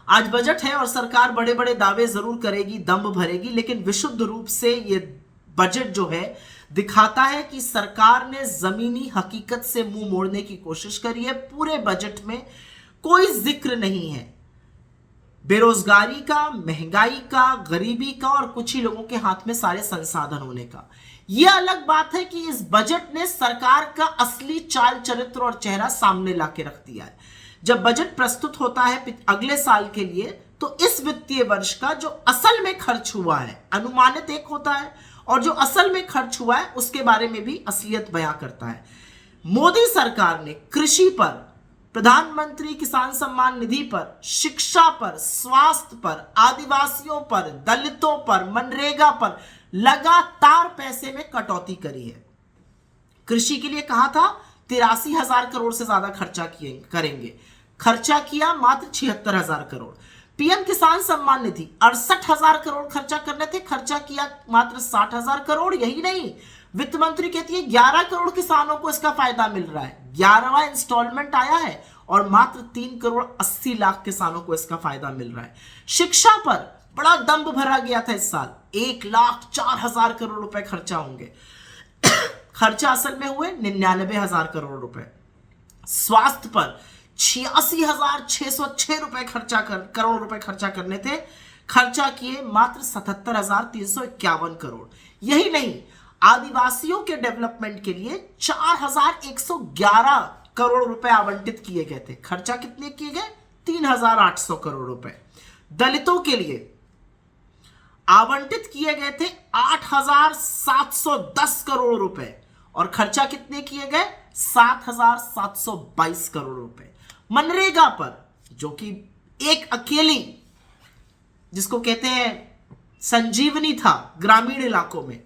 आज बजट है और सरकार बड़े बड़े दावे जरूर करेगी, दम भरेगी, लेकिन विशुद्ध रूप से ये बजट जो है दिखाता है कि सरकार ने जमीनी हकीकत से मुंह मोड़ने की कोशिश करी है। पूरे बजट में कोई जिक्र नहीं है बेरोजगारी का, महंगाई का, गरीबी का और कुछ ही लोगों के हाथ में सारे संसाधन होने का। यह अलग बात है कि इस बजट ने सरकार का असली चाल चरित्र और चेहरा सामने लाके रख दिया है। जब बजट प्रस्तुत होता है अगले साल के लिए, तो इस वित्तीय वर्ष का जो असल में खर्च हुआ है, अनुमानित एक होता है और जो असल में खर्च हुआ है उसके बारे में भी असलियत बयां करता है। मोदी सरकार ने कृषि पर, प्रधानमंत्री किसान सम्मान निधि पर, शिक्षा पर, स्वास्थ्य पर, आदिवासियों पर, दलितों पर, मनरेगा पर लगातार पैसे में कटौती करी है। कृषि के लिए कहा था 83,000 करोड़ से ज्यादा खर्चा करेंगे, खर्चा किया मात्र 76,000 करोड़। पीएम किसान सम्मान निधि 68,000 करोड़ खर्चा करने थे, खर्चा किया मात्र 60,000 करोड़। यही नहीं, वित्त मंत्री कहती है 11 करोड़ किसानों को इसका फायदा मिल रहा है। 11वां इंस्टॉलमेंट आया है और मात्र 3 करोड़ 80 लाख किसानों को इसका फायदा मिल रहा है। शिक्षा पर बड़ा दंभ भरा गया था इस साल, 1,04,000 करोड़ रुपए खर्चा होंगे। खर्चा असल में हुए 99,000 करोड़ रुपए। स्वास्थ्य पर 86,606 रुपए करोड़ रुपए खर्चा करने थे, खर्चा किए मात्र 77,351 करोड़। यही नहीं, आदिवासियों के डेवलपमेंट के लिए 4,111 करोड़ रुपए आवंटित किए गए थे, खर्चा कितने किए गए? 3,800 करोड़ रुपए। दलितों के लिए आवंटित किए गए थे 8,710 करोड़ रुपए और खर्चा कितने किए गए? 7,722 करोड़ रुपए। मनरेगा पर, जो कि एक अकेली, जिसको कहते हैं संजीवनी था ग्रामीण इलाकों में,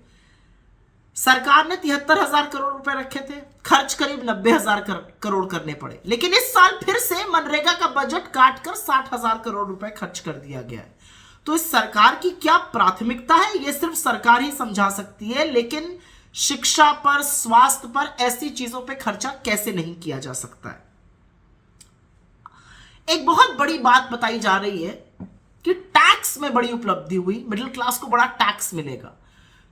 सरकार ने 73,000 करोड़ रुपए रखे थे, खर्च करीब 90,000 करोड़ करने पड़े। लेकिन इस साल फिर से मनरेगा का बजट काटकर 60,000 करोड़ रुपए खर्च कर दिया गया है। तो इस सरकार की क्या प्राथमिकता है, यह सिर्फ सरकार ही समझा सकती है। लेकिन शिक्षा पर, स्वास्थ्य पर, ऐसी चीजों पर खर्चा कैसे नहीं किया जा सकता है। एक बहुत बड़ी बात बताई जा रही है कि टैक्स में बड़ी उपलब्धि हुई, मिडिल क्लास को बड़ा टैक्स मिलेगा।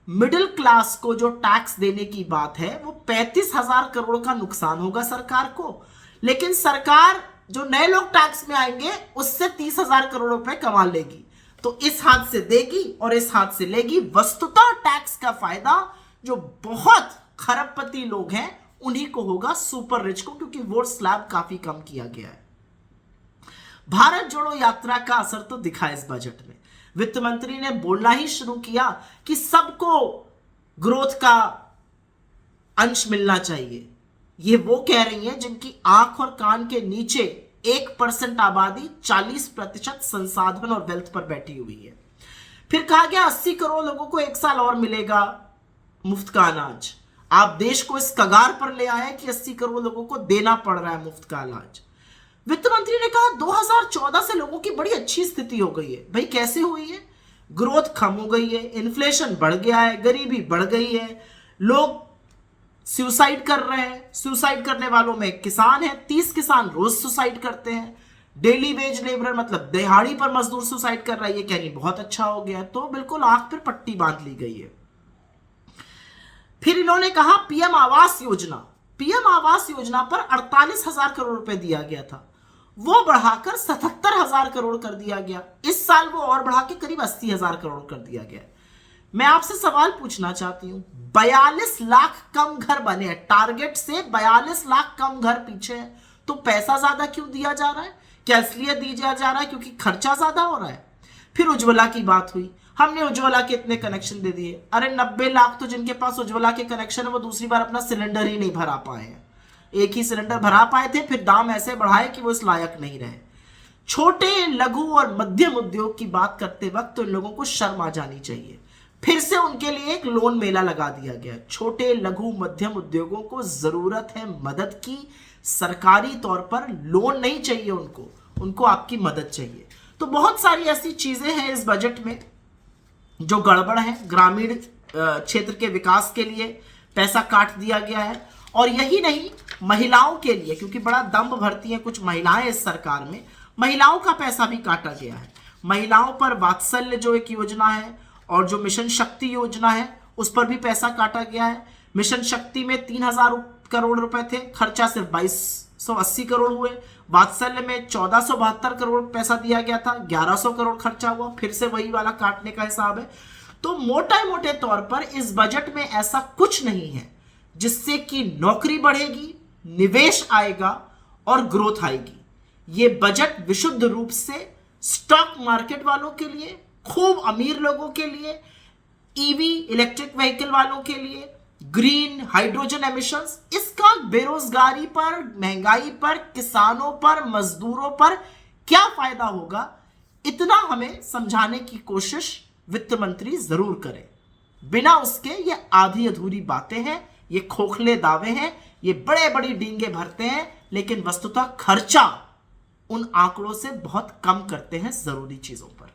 मिडिल क्लास को जो टैक्स देने की बात है वो 35,000 करोड़ का नुकसान होगा सरकार को, लेकिन सरकार जो नए लोग टैक्स में आएंगे उससे 30,000 करोड़ रुपए कमा लेगी। तो इस हाथ से देगी और इस हाथ से लेगी। वस्तुतः टैक्स का फायदा जो बहुत खरबपति लोग हैं उन्हीं को होगा, सुपर रिच को, क्योंकि वोट स्लैब काफी कम किया गया है। भारत जोड़ो यात्रा का असर तो दिखा इस बजट में। वित्त मंत्री ने बोलना ही शुरू किया कि सबको ग्रोथ का अंश मिलना चाहिए। ये वो कह रही हैं जिनकी आंख और कान के नीचे 1% आबादी 40% संसाधन और वेल्थ पर बैठी हुई है। फिर कहा गया 80 करोड़ लोगों को 1 साल और मिलेगा मुफ्त का अनाज। आप देश को इस कगार पर ले आए कि 80 करोड़ लोगों को देना पड़ रहा है मुफ्त का अनाज। वित्त मंत्री ने कहा 2014 से लोगों की बड़ी अच्छी स्थिति हो गई है। भाई कैसे हुई है? ग्रोथ कम हो गई है, इन्फ्लेशन बढ़ गया है, गरीबी बढ़ गई है, लोग सुसाइड कर रहे हैं। सुसाइड करने वालों में किसान है, 30 किसान रोज सुसाइड करते हैं। डेली वेज लेबर मतलब दिहाड़ी पर मजदूर सुसाइड कर रहा है। ये कहनी बहुत अच्छा हो गया, तो बिल्कुल आंख पर पट्टी बांध ली गई है। फिर इन्होंने कहा पीएम आवास योजना पर 48,000 करोड़ रुपए दिया गया था, वो बढ़ाकर 77,000 करोड़ कर दिया गया। इस साल वो और बढ़ा के करीब 80,000 करोड़ कर दिया गया। मैं आपसे सवाल पूछना चाहती हूं, 42 लाख कम घर बने हैं, टारगेट से 42 लाख कम घर पीछे है, तो पैसा ज्यादा क्यों दिया जा रहा है? क्या इसलिए दिया जा रहा है क्योंकि खर्चा ज्यादा हो रहा है? फिर उज्ज्वला की बात हुई, हमने उज्ज्वला के इतने कनेक्शन दे दिए। अरे 90 लाख तो जिनके पास उज्ज्वला के कनेक्शन है वो दूसरी बार अपना सिलेंडर ही नहीं भरा पाए हैं। एक ही सिलेंडर भरा पाए थे, फिर दाम ऐसे बढ़ाए कि वो इस लायक नहीं रहे। छोटे, लघु और मध्यम उद्योग की बात करते वक्त तो इन लोगों को शर्म आ जानी चाहिए। फिर से उनके लिए एक लोन मेला लगा दिया गया। छोटे, लघु, मध्यम उद्योगों को जरूरत है मदद की। सरकारी तौर पर लोन नहीं चाहिए उनको आपकी मदद चाहिए। तो बहुत सारी ऐसी चीजें हैं इस बजट में जो गड़बड़ है। ग्रामीण क्षेत्र के विकास के लिए पैसा काट दिया गया है। और यही नहीं, महिलाओं के लिए, क्योंकि बड़ा दम्भ भरती हैं कुछ महिलाएं इस सरकार में, महिलाओं का पैसा भी काटा गया है। महिलाओं पर वात्सल्य जो एक योजना है और जो मिशन शक्ति योजना है उस पर भी पैसा काटा गया है। मिशन शक्ति में 3000 करोड़ रुपए थे, खर्चा सिर्फ 2280 करोड़ हुए। वात्सल्य में 1472 करोड़ पैसा दिया गया था, 1100 करोड़ खर्चा हुआ। फिर से वही वाला काटने का हिसाब है। तो मोटे तौर पर इस बजट में ऐसा कुछ नहीं है जिससे कि नौकरी बढ़ेगी, निवेश आएगा और ग्रोथ आएगी। ये बजट विशुद्ध रूप से स्टॉक मार्केट वालों के लिए, खूब अमीर लोगों के लिए, ईवी इलेक्ट्रिक व्हीकल वालों के लिए, ग्रीन हाइड्रोजन एमिशंस, इसका बेरोजगारी पर, महंगाई पर, किसानों पर, मजदूरों पर क्या फायदा होगा, इतना हमें समझाने की कोशिश वित्त मंत्री जरूर करें। बिना उसके ये आधी अधूरी बातें हैं, ये खोखले दावे हैं, ये बड़े बड़ी डींगे भरते हैं, लेकिन वस्तुतः खर्चा उन आंकड़ों से बहुत कम करते हैं जरूरी चीजों पर।